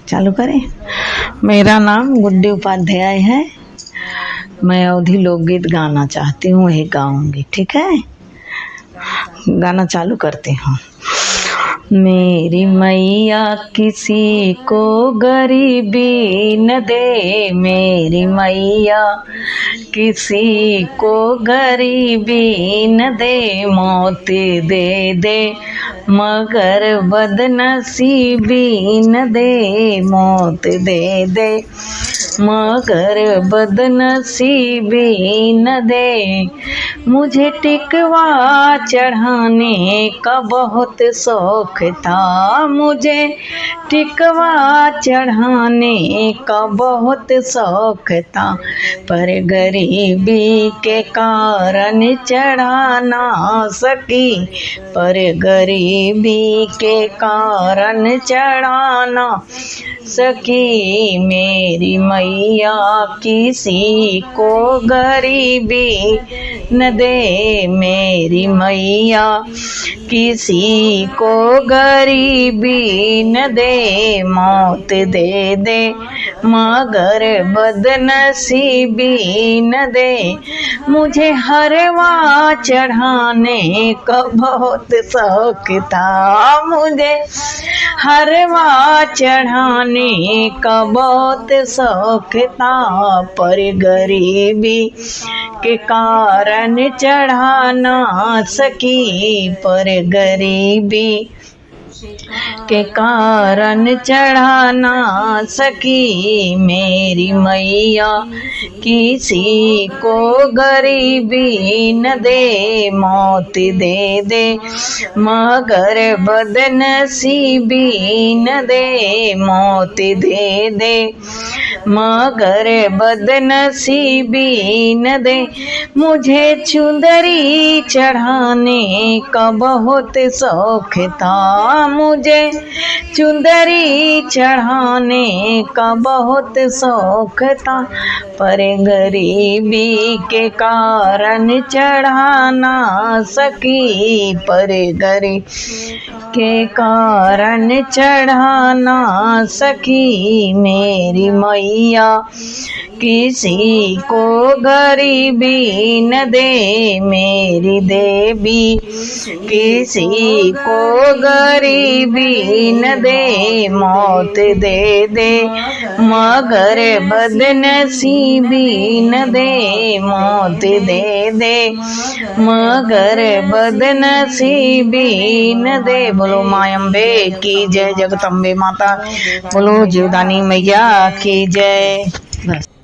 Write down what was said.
चालू करें। मेरा नाम गुड्डी उपाध्याय है। मैं अवधी लोकगीत गाना चाहती हूँ, वही गाऊंगी। ठीक है, गाना चालू करती हूँ। मेरी मैया किसी को गरीबी न दे, मेरी मैया किसी को गरीबी न दे, मौत दे दे मगर बदनसीबी न दे, मौत दे दे मगर बदनसीबी न दे। मुझे टिकवा चढ़ाने का बहुत शौक था, मुझे टिकवा चढ़ाने का बहुत शौक था, पर गरीबी के कारण चढ़ा ना सकी, पर गरीबी के कारण चढ़ा ना सकी। मेरी मैया किसी को गरीबी न दे, मेरी मैया किसी को गरीबी न दे, मौत दे दे मगर बदनसीबी न दे। मुझे हरवा चढ़ाने का बहुत शौक था, मुझे हरवा चढ़ाने का बहुत शौक था, पर गरीबी के कारण चढ़ा ना सकी, पर गरीबी के कारण चढ़ा ना सकी। मेरी मैया किसी को गरीबी न दे, मौत दे दे मगर बदनसीबी न दे, मौत दे दे मगर बदनसीबी न दे। मुझे चुंदरी चढ़ाने का बहुत शौक था, मुझे चुंदरी चढ़ाने का बहुत शौक था, पर गरीबी के कारण चढ़ा ना सकी, पर गरीबी के कारण चढ़ा ना सकी। मेरी मैया किसी को गरीबी न दे, मेरी देवी किसी को गरीबी न दे, मौत दे दे मगर बदनसीबी न दे, मौत दे दे मगर बदनसीबी न दे। बोलो माँ अम्बे की जय, जगदम्बे माता, बोलो जीवदानी मैया की जय। बस।